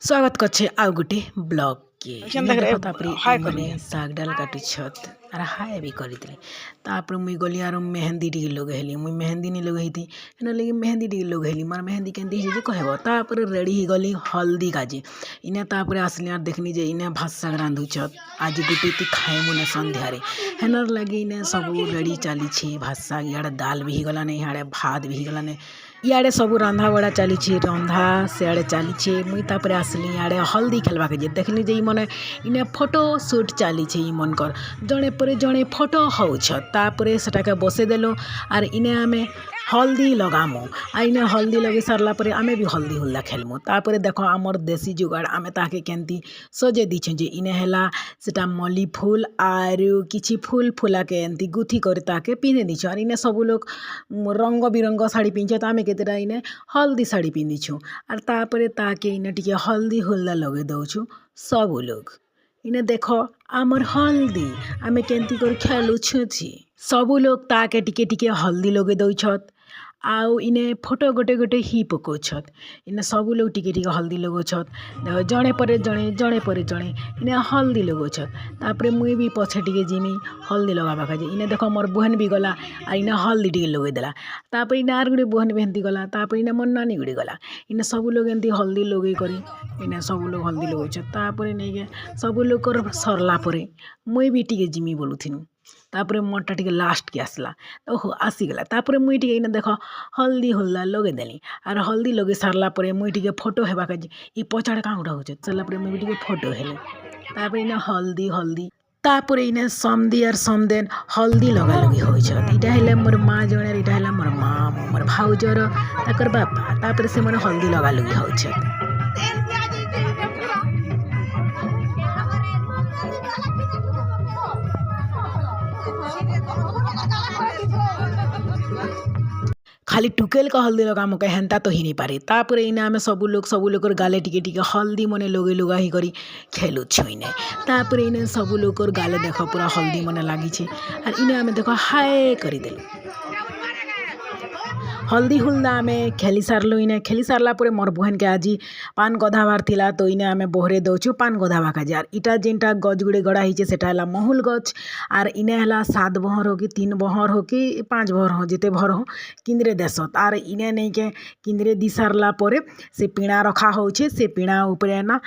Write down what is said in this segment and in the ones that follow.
स्वागत करछे आउ गुटे ब्लॉग के देखो तापरे माने साग डाल काटू छत अरे हाय भी करितले तापरे मुई गली आरो मेहंदी टी लगेली मुई मेहंदी नि लगेहिती एना लगी मेहंदी टी लगेली मार मेहंदी केंदी जे कहबो तापरे रेडी ही गली हल्दी काजे इने तापरे असली आर देखनी जे इने भात साग रांधु छत आज गुटे ती खाए मुने संध्या रे हेनर लगी इने सब रेडी चाली छे भात साग याडे दाल भी गला ने याडे भात भी गला ने इे सब रंधा बड़ा चली रंधा सियाड़े चली मुई तापर आसली इे हल्दी खेलवा के देखली जे मने इने फोटो शूट चली मनकर जड़े पर जड़े फोटो होतापर सेटाके बसे देलु आर इने आमे हल्दी लगामु आ इने हल्दी लगे सारला परे आमे भी हल्दी हुल्ला खेलमु तापर देख आमर देसी जुगाड़ आमे ताके केंती सजे दीछे जे इने हैला सेटा मल्ली फूल आर किछि फूल फुला के एंती गुथी कर ताके पिंधे दीछो आर इने सब लोग रंग बिरंग साड़ी पिंधे तो आमे केतेटा इने हल्दी साड़ी पिंधिछु आर तापर ताके इने टिके हल्दी हुल्ला लगे दउछु सब लोग इने देख आमर हल्दी आमे केंती कर खेलुछु छी सब लोग ताके टिके टिके हल्दी लगे दउछत आउ इने फोटो गोटे गोटे ही पकोछत इने सब लोग टिके टिके हल्दी लगोछत देख जड़े पर जड़े इने हल्दी लगोछत तापरे मुई भी पछे टिके जिमी हल्दी लगाबा काजे इने देख मोर बहन भी गला आ इने हल्दी टिके लगे देला तापरे इने आर गुडे बहन भी एंती गला तापरे इने मोर नानी गुडे गला इने सब लोग एंती हल्दी लगे करी इने सब लोग हल्दी लगोछत तापरे नै के सब लोग कर सरला परे मुई भी टिके जिमी बोलुथिनु तापरे मोरटा टिके लास्ट के आसला ओहो आसीगला तापरे मुई टिके इने देख हल्दी हुल्ला लगे देली आर हल्दी लगे सारला परे मुई टिके फोटो हेबा काजे ई पछाड़ का उठा होचे सरला परे मुई टिके फोटो हेले तापरे इने हल्दी तापरे इने समदी आर समदेन हल्दी लगा लगी होई छ इटा हेले मोर माँ जणेर इटा हेला मोर माँ मोर भाउजर ताकर बापा तापरे से मोर हल्दी लगा लगी होई छ खाली टुकेल का हल्दी लगा मुके हेन्ता तो ही नहीं पारे तापर इने आमे सब लोग गाले टिके टिके हल्दी मने लगे लुगा ही करी खेलु छुइने तापर इने सब लोग गाले देख पूरा हल्दी मने लागी छे आर इने आमे देखो हाय करी देलु हल्दी हुल्दा आमे खेली सारलु इने खेली सारला परे मोर बहन के आजी पान गधाबार थिला तो इने आमे बोहरे दउछु पान गधाबा काजे आर इटा जेनटा गज गुड़े गड़ा हिचे सेटा हला महुल गछ आर इने हला 7 बहर हो कि 3 बहर हो कि 5 बहर हो जेते भर हो किंद्रे देसत आर इने नहीं के किंद्रे दी सारला परे से पीणा रखा होचे से पीणा ऊपरे ना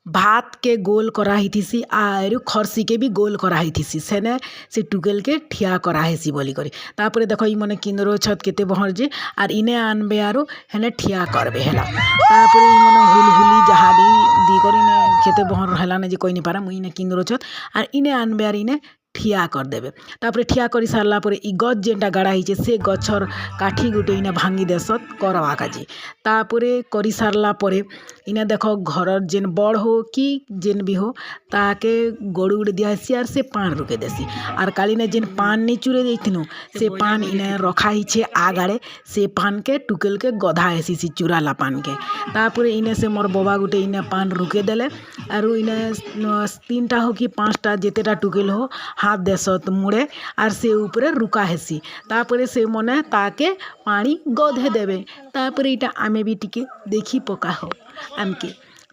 भात के गोल कराही थीसी आरु खरसी के भी गोल कराही थीसी सेने से टुकेल के ठिया कराहेसी बोली करी तापरे देखो ई मने किंदरो छत केते बहर जे आर इने आनबे आरो हेने ठिया करबे हेला तापरे ई मने हुलहुली जहादी दी करी ने केते बहर हेला ने जे कोई नहीं पारा मुई ने किंदरो छत आर इने आनबे आर इने ठिया कर देबे तापरे ठिया करी सारला परे ई गज जेनटा गाड़ा हिचे से गछर काठी गुटे इने भांगी देसत करवा काजी तापरे करी सारला परे इने देखो घर जेन बड़ हो कि जेन भी हो ताके गोड़ गुड़े दिया आर से पान रुके देसी आर काली ने जेन पान नहीं चुरे देथिनु से पान इने रखा हिचे आगाड़े से पान के टुकेल के गधा हेसी सी चुराला पान के तापरे इने से मोर बाबा गुटे इने पान रुके देले आरु इने 3टा हो कि 5टा जेतेटा टुकेल हो हाथ देसत मुड़े आर से ऊपरे रुका हेसी तापरे से मने ताके पानी गधे देबे तापरे इटा आमे भी टिके देखी पका हो आमके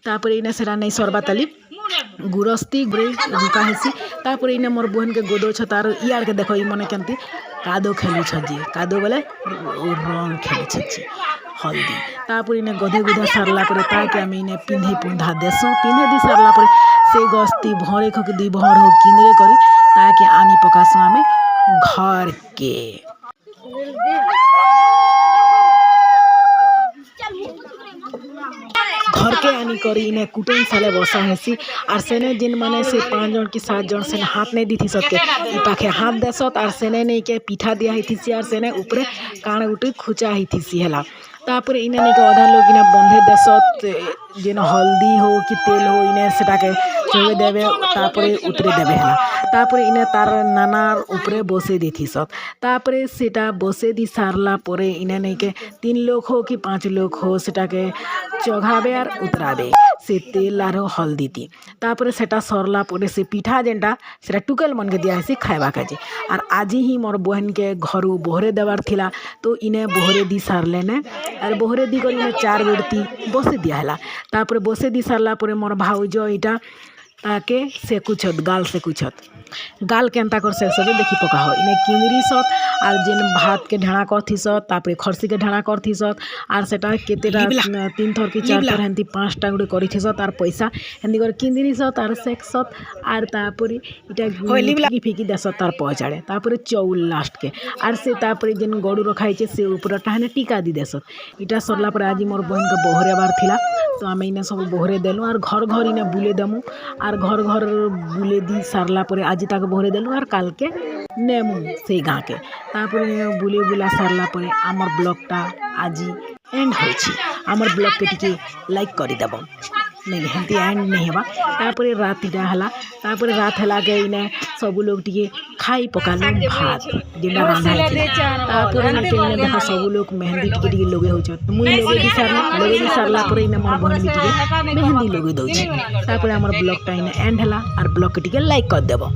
तापरे इने सेरा नहीं सरबा ताली गुरस्ती गुरे रुका हेसी तापरे इने मोर बहन के गोदो छ तार इयार के देखो ई मने केंती कादो खेलु छ जी कादो बोले रंग खेलु छ हल्दी तापरे इने गधे गुधा सारला परे ताके आमे इने पिंधे पुंधा देसो पिंधे दी सारला परे से गस्ती भरे खो के दी भर हो किंदरे करी ताके आनी पकासो आमे घर के घर के आनी करी इने कुटुम साले बसा हेसी आर सेने जिन माने से 5 जन की 7 जन सेने हाथ नहीं दी थी सबके ई पाखे हाथ देसत आर सेने नहीं के पीठा दिया ही थी आर सेने ऊपरे काण उठी खुचा ही थी हेला तापरे इने नहीं के आधा लोग इने बंधे देसत जेन हल्दी हो कि तेल हो इने सेटाके चोवे देबे तापरे उतरे देबे हेला तापरे इने तार नानार ऊपरे बसे दी थी सब तापरे सेटा बसे दी सारला परे इने नहीं के 3 लोग हो कि 5 लोग हो सेटाके चघाबे आर उतराबे से तेल आर हल्दी दी तापर सेटा सरला परे से पिठा जेनटा सेटा टुकेल मन के दिया खाइबा काजे और आज ही मोर बहन के घर बोहरे देवार थिला तो इने बोहरे दी सारले ने और बोहरे दी कर इने 4 बेड़ती बसे दिया तापर बसे दी सारला परे मोर भाउज इटा ताके सेकुछत गाल सेकुछत गाल केनता कर से देखी पका हो इने किंदरी सत और जेन भात के ढेणा करथिसत तापर खरसी के ढेणा करथिसत और सेटा केतेटा 3 थर की 4 थर हेंती 5टा गुडे करिथिसत और पैसा हेंदी कर किंदरी सत और सेकसत और तापर इटा फिकी फिकी देसत तार पहुँचाड़े तापर चौल लास्ट के और से तापर जेन गड़ू रखाई से ऊपर टाने टीका दी देसत इटा सरला पर आज मोर बहन के बोहरे बार थिला तो आम इने सब बोहरे देलु और घर घर इने बुले देमु और घर घर बुले दी सारला पर आज तक बोहरे देलु और काल के नेमु से गाँ के तापर बुले बुला सारला पर आमर ब्लॉगटा आज एंड होछि आमर ब्लॉग के टिके लाइक करि देबो नहीं हेंती एंड नहीं हेबा तापर रात इटा हला तापर रात हला के इने सब लोग टिके खाई पकालु भात जेना रांधा तापर इने के देखो सब लोग मेहंदी टिके टिके लगे होछ मुई लगे दी सारला पर इने मोर बहन भी टिके मेहंदी लगे दउछि तापर हमर ब्लॉग टा इने एंड हला और ब्लॉग के टिके लाइक कर देबो।